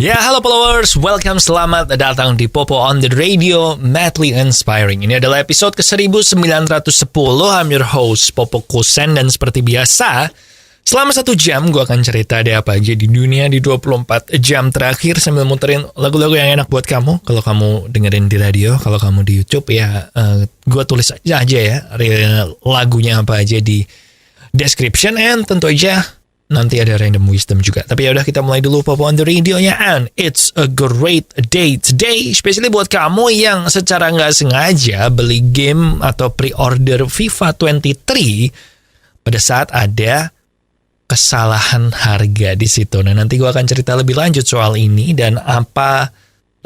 Ya, halo followers, welcome, selamat datang di Popo on the Radio, Madly Inspiring. Ini adalah episode ke-1910. I'm your host, Popo Kusen, dan seperti biasa, selama 1 jam gue akan cerita ada apa aja di dunia di 24 jam terakhir sambil muterin lagu-lagu yang enak buat kamu. Kalau kamu dengerin di radio, kalau kamu di YouTube ya gue tulis aja ya lagunya apa aja di description, and tentu aja nanti ada random wisdom juga. Tapi ya udah, kita mulai dulu Popo on the Radio-nya. And it's a great day today, especially buat kamu yang secara nggak sengaja beli game atau pre-order FIFA 23 pada saat ada kesalahan harga di situ. Nah, nanti gue akan cerita lebih lanjut soal ini dan apa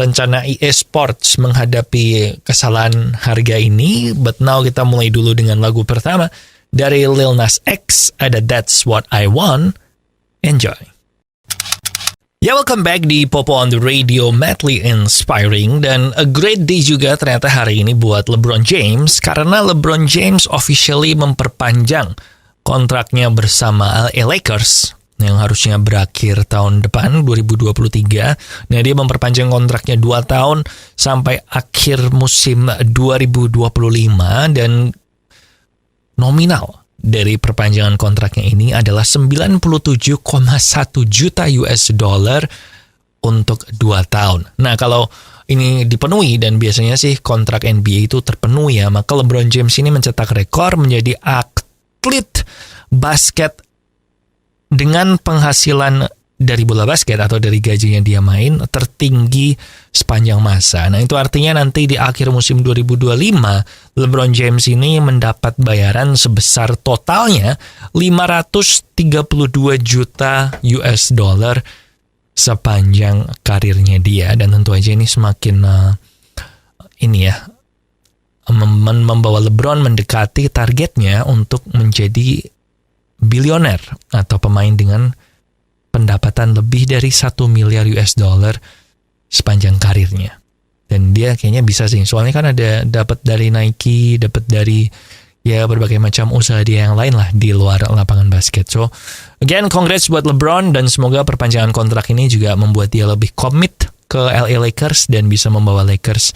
rencana EA Sports menghadapi kesalahan harga ini. But now kita mulai dulu dengan lagu pertama dari Lil Nas X, ada That's What I Want. Enjoy. Ya, welcome back di Popo on the Radio, Madly Inspiring. Dan a great day juga ternyata hari ini buat LeBron James, karena LeBron James officially memperpanjang kontraknya bersama LA Lakers yang harusnya berakhir tahun depan 2023. Nah, dia memperpanjang kontraknya 2 tahun sampai akhir musim 2025, dan nominal dari perpanjangan kontraknya ini adalah 97,1 juta US dollar untuk 2 tahun. Nah, kalau ini dipenuhi, dan biasanya sih kontrak NBA itu terpenuhi ya, maka LeBron James ini mencetak rekor menjadi atlet basket dengan penghasilan dari bola basket atau dari gajinya dia main tertinggi sepanjang masa. Nah, itu artinya nanti di akhir musim 2025 LeBron James ini mendapat bayaran sebesar totalnya 532 juta US dollar sepanjang karirnya dia. Dan tentu aja ini semakin membawa LeBron mendekati targetnya untuk menjadi bilioner atau pemain dengan pendapatan lebih dari 1 miliar US dollar sepanjang karirnya. Dan dia kayaknya bisa sih, soalnya kan ada dapat dari Nike, dapat dari ya berbagai macam usaha dia yang lain lah di luar lapangan basket. So again, congrats buat LeBron, dan semoga perpanjangan kontrak ini juga membuat dia lebih komit ke LA Lakers dan bisa membawa Lakers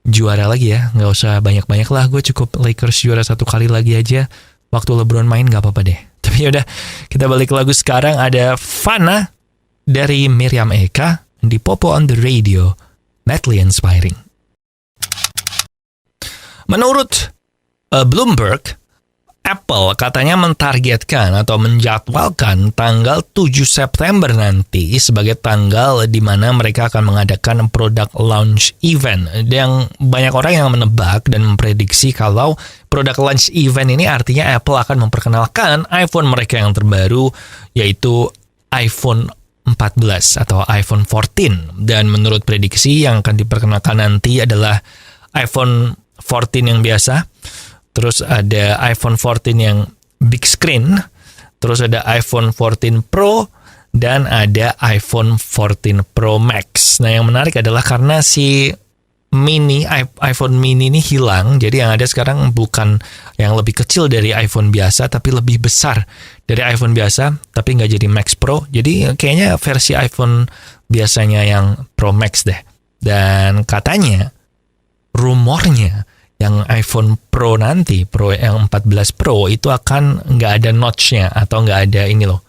juara lagi ya. Nggak usah banyak-banyak lah, gue cukup Lakers juara 1 kali lagi aja. Waktu LeBron main nggak apa-apa deh. Tapi yaudah, kita balik ke lagu sekarang. Ada Fana dari Miriam Eka di Popo on the Radio, Madly Inspiring. Menurut Bloomberg, Apple katanya mentargetkan atau menjadwalkan tanggal 7 September nanti sebagai tanggal di mana mereka akan mengadakan product launch event. Yang banyak orang yang menebak dan memprediksi kalau product launch event ini artinya Apple akan memperkenalkan iPhone mereka yang terbaru, yaitu iPhone 14 atau iPhone 14. Dan menurut prediksi yang akan diperkenalkan nanti adalah iPhone 14 yang biasa, terus ada iPhone 14 yang big screen, terus ada iPhone 14 Pro, dan ada iPhone 14 Pro Max. Nah, yang menarik adalah karena si iPhone mini ini hilang, jadi yang ada sekarang bukan yang lebih kecil dari iPhone biasa, tapi lebih besar dari iPhone biasa, tapi nggak jadi Max Pro. Jadi kayaknya versi iPhone biasanya yang Pro Max deh. Dan katanya, rumornya, yang iPhone Pro nanti, Pro yang 14 Pro itu akan nggak ada notch-nya atau nggak ada ini loh,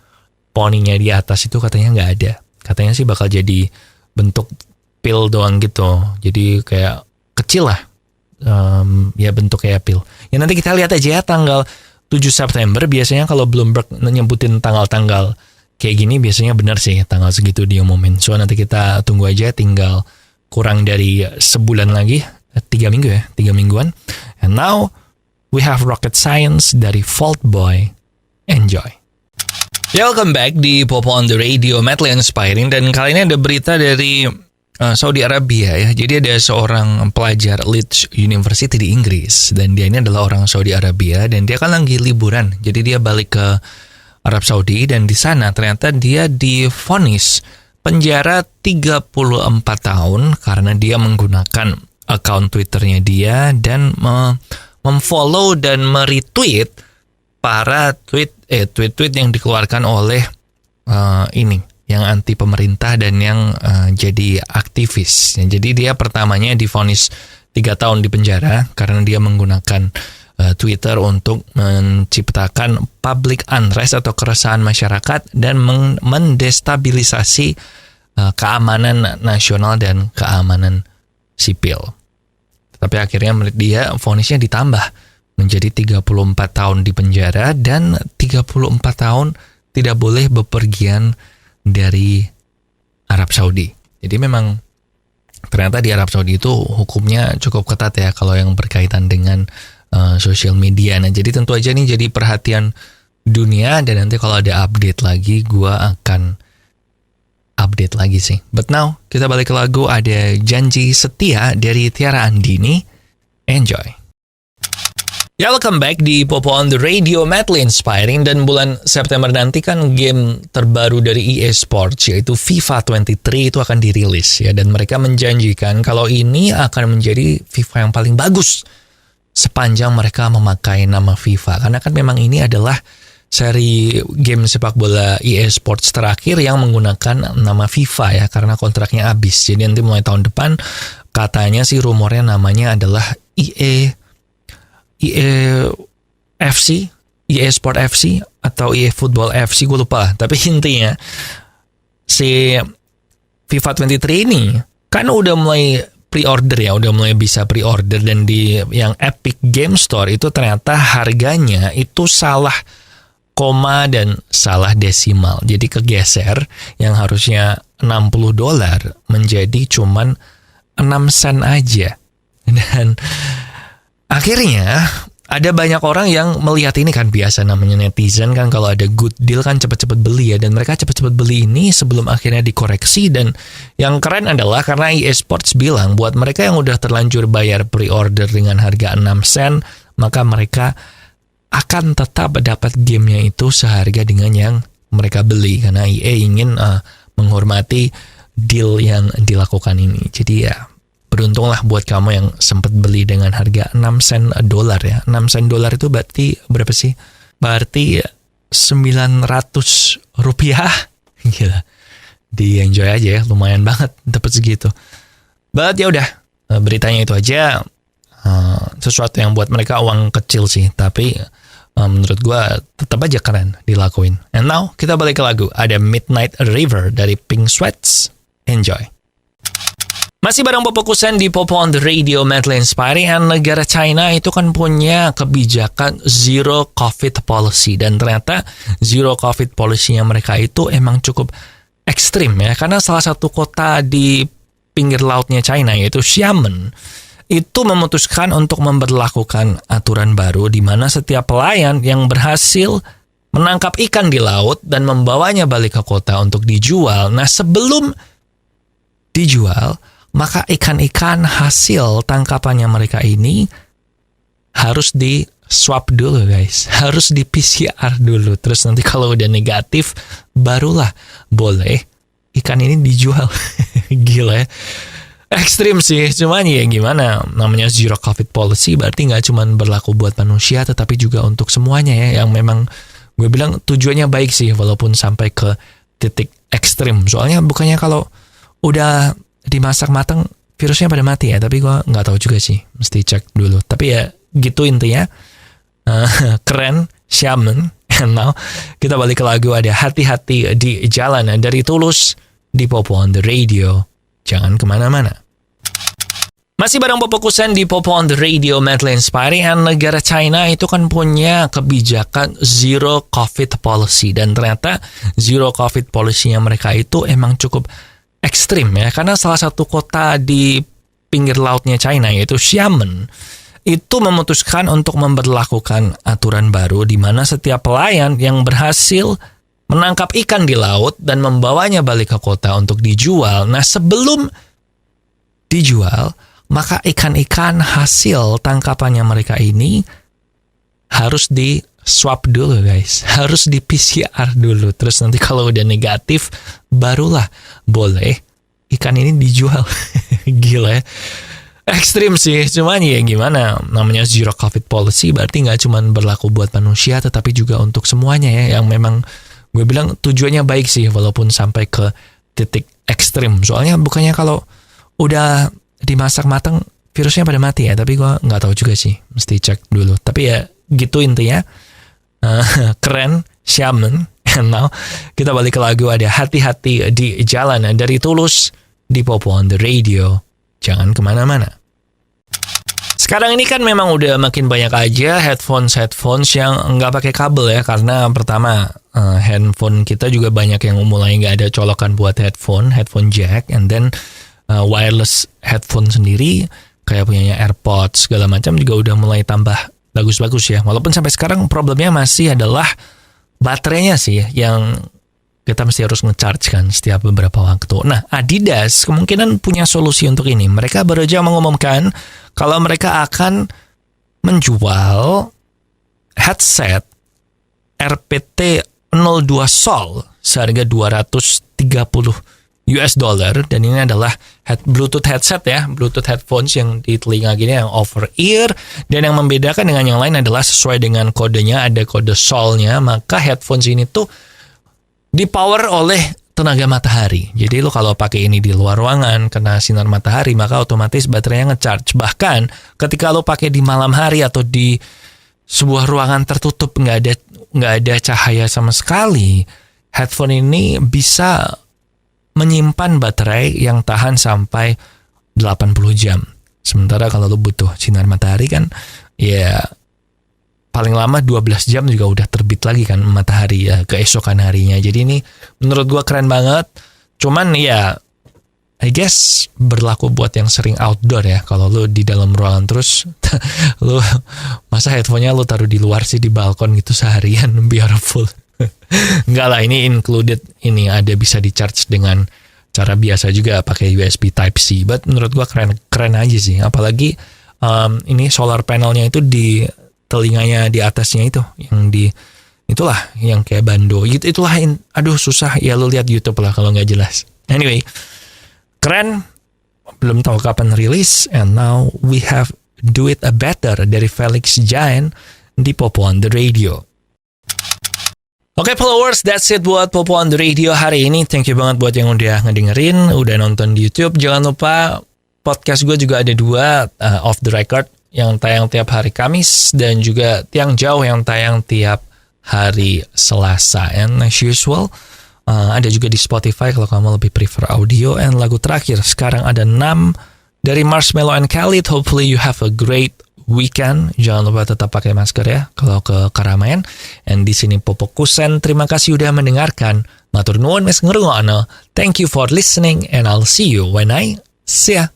poninya di atas itu katanya nggak ada. Katanya sih bakal jadi bentuk pil doang gitu. Jadi kayak kecil lah, ya bentuk kayak pil. Ya nanti kita lihat aja ya tanggal 7 September. Biasanya kalau Bloomberg nyebutin tanggal-tanggal kayak gini biasanya benar sih tanggal segitu dia umumin. So nanti kita tunggu aja, tinggal kurang dari sebulan lagi. 3 minggu ya, 3 mingguan. And now we have Rocket Science dari Fault Boy. Enjoy. Ya, welcome back di Popo on the Radio, Madly Inspiring. Dan kali ini ada berita dari Saudi Arabia ya. Jadi ada seorang pelajar Leeds University di Inggris, dan dia ini adalah orang Saudi Arabia, dan dia kan lagi liburan. Jadi dia balik ke Arab Saudi, dan di sana ternyata dia divonis penjara 34 tahun karena dia menggunakan akun Twitternya dia dan memfollow dan meretweet para tweet yang dikeluarkan oleh yang anti pemerintah dan yang jadi aktivis. Jadi dia pertamanya divonis 3 tahun di penjara karena dia menggunakan Twitter untuk menciptakan public unrest atau keresahan masyarakat dan mendestabilisasi keamanan nasional dan keamanan sipil. Tapi akhirnya menurut dia vonisnya ditambah menjadi 34 tahun di penjara dan 34 tahun tidak boleh bepergian dari Arab Saudi. Jadi memang ternyata di Arab Saudi itu hukumnya cukup ketat ya kalau yang berkaitan dengan sosial media. Nah, jadi tentu aja nih jadi perhatian dunia dan nanti kalau ada update lagi gua akan update lagi sih. But now kita balik ke lagu, ada Janji Setia dari Tiara Andini. Enjoy. Ya, welcome back di Popo on the Radio, madly inspiring. Dan bulan September nanti kan game terbaru dari EA Sports yaitu FIFA 23 itu akan dirilis ya, dan mereka menjanjikan kalau ini akan menjadi FIFA yang paling bagus sepanjang mereka memakai nama FIFA, karena kan memang ini adalah seri game sepak bola EA Sports terakhir yang menggunakan nama FIFA ya, karena kontraknya habis. Jadi nanti mulai tahun depan katanya sih rumornya namanya adalah EA FC, EA Sport FC atau EA Football FC, gue lupa. Tapi intinya si FIFA 23 ini kan udah mulai pre-order ya, udah mulai bisa pre-order, dan di yang Epic Game Store itu ternyata harganya itu salah koma dan salah desimal. Jadi kegeser, yang harusnya $60 menjadi cuman 6 sen aja. Dan akhirnya ada banyak orang yang melihat ini, kan biasa namanya netizen kan, kalau ada good deal kan cepet-cepet beli ya, dan mereka cepet-cepet beli ini sebelum akhirnya dikoreksi. Dan yang keren adalah karena EA Sports bilang buat mereka yang udah terlanjur bayar pre-order dengan harga 6 sen, maka mereka akan tetap dapat gamenya itu seharga dengan yang mereka beli, karena EA ingin menghormati deal yang dilakukan ini. Jadi ya, beruntunglah buat kamu yang sempat beli dengan harga 6 sen dolar ya. 6 sen dolar itu berarti berapa sih? Berarti 900 rupiah. Gila. Di-enjoy aja ya, lumayan banget dapat segitu. But ya udah, beritanya itu aja. Sesuatu yang buat mereka uang kecil sih, tapi menurut gua tetap aja keren dilakuin. And now kita balik ke lagu. Ada Midnight River dari Pink Sweats. Enjoy. Masih bareng Popo Kusen di Popo on the Radio, madly inspiring. Negara China itu kan punya kebijakan zero COVID policy, dan ternyata zero COVID policy-nya mereka itu emang cukup ekstrim ya, karena salah satu kota di pinggir lautnya China yaitu Xiamen itu memutuskan untuk memberlakukan aturan baru di mana setiap pelayan yang berhasil menangkap ikan di laut dan membawanya balik ke kota untuk dijual, nah sebelum dijual maka ikan-ikan hasil tangkapannya mereka ini harus di swab dulu guys, harus di PCR dulu, terus nanti kalau udah negatif barulah boleh ikan ini dijual. Gila ya, ekstrim sih, cuman ya gimana, namanya zero COVID policy berarti nggak cuma berlaku buat manusia tetapi juga untuk semuanya ya, yang memang gue bilang tujuannya baik sih walaupun sampai ke titik ekstrim, soalnya bukannya kalau udah dimasak matang virusnya pada mati ya, tapi gue nggak tahu juga sih, mesti cek dulu. Tapi ya gitu intinya. Keren Xiamen. And now kita balik ke lagu, ada Hati-Hati di Jalan dari Tulus di Popo on the Radio. Jangan kemana-mana. Masih bareng Popo Kusen di Popo on the Radio, madly inspiring. Negara China itu kan punya kebijakan zero COVID policy, dan ternyata zero COVID policy-nya mereka itu emang cukup ekstrim ya, karena salah satu kota di pinggir lautnya China yaitu Xiamen itu memutuskan untuk memberlakukan aturan baru di mana setiap pelayan yang berhasil menangkap ikan di laut dan membawanya balik ke kota untuk dijual, nah sebelum dijual maka ikan-ikan hasil tangkapannya mereka ini harus di swab dulu guys, harus di PCR dulu, terus nanti kalau udah negatif barulah boleh ikan ini dijual. Gila ya, ekstrim sih, cuman ya gimana, namanya zero COVID policy berarti nggak cuma berlaku buat manusia tetapi juga untuk semuanya ya, yang memang Gue bilang tujuannya baik sih, walaupun sampai ke titik ekstrim. Soalnya bukannya kalau udah dimasak matang virusnya pada mati ya, tapi gue nggak tahu juga sih, mesti cek dulu. Tapi ya gitu intinya. Keren, Shaman. And now kita balik ke lagu, ada Hati-Hati di Jalan dari Tulus di Popo on the Radio. Jangan kemana-mana. Sekarang ini kan memang udah makin banyak aja headphones yang nggak pakai kabel ya, karena pertama handphone kita juga banyak yang mulai nggak ada colokan buat headphone jack, and then wireless headphone sendiri kayak punyanya AirPods segala macam juga udah mulai tambah bagus-bagus ya. Walaupun sampai sekarang problemnya masih adalah baterainya sih yang kita mesti harus nge-charge kan setiap beberapa waktu. Nah, Adidas kemungkinan punya solusi untuk ini. Mereka baru aja mengumumkan kalau mereka akan menjual headset RPT 02 Sol seharga $230, dan ini adalah Bluetooth headset ya, Bluetooth headphones yang di telinga gini yang over ear, dan yang membedakan dengan yang lain adalah sesuai dengan kodenya, ada kode Solnya, maka headphones ini tuh dipower oleh tenaga matahari. Jadi lo kalau pakai ini di luar ruangan kena sinar matahari, maka otomatis baterainya nge-charge. Bahkan ketika lo pakai di malam hari atau di sebuah ruangan tertutup nggak ada cahaya sama sekali, headphone ini bisa menyimpan baterai yang tahan sampai 80 jam. Sementara kalau lo butuh sinar matahari kan ya paling lama 12 jam juga udah terbit lagi kan matahari ya keesokan harinya. Jadi ini menurut gua keren banget. Cuman ya I guess berlaku buat yang sering outdoor ya. Kalau lu di dalam ruangan terus lu masa headphone-nya lu taruh di luar sih, di balkon gitu seharian biar full. Enggak lah, ini included, ini ada bisa di-charge dengan cara biasa juga pakai USB Type-C. But menurut gua keren aja sih. Apalagi ini solar panelnya itu di telinganya di atasnya itu, yang di itulah yang kayak bando gitu, itulah aduh susah ya, lu lihat YouTube lah kalau nggak jelas. Anyway, keren, belum tahu kapan rilis, and now we have Do It A Better dari Felix Jain di Popo on the Radio. Oke, followers, that's it buat Popo on the Radio hari ini. Thank you banget buat yang udah ngedengerin, udah nonton di YouTube. Jangan lupa podcast gue juga ada 2, Off the Record yang tayang tiap hari Kamis, dan juga Tiang Jauh yang tayang tiap hari Selasa. And as usual, ada juga di Spotify kalau kamu lebih prefer audio. And lagu terakhir sekarang ada 6 dari Marshmello and Khalid. Hopefully you have a great weekend. Jangan lupa tetap pakai masker ya kalau ke keramaian. And di sini Popo Kusen, terima kasih udah mendengarkan. Matur nuwun wis ngrungokno. Thank you for listening, and I'll see you when I see ya.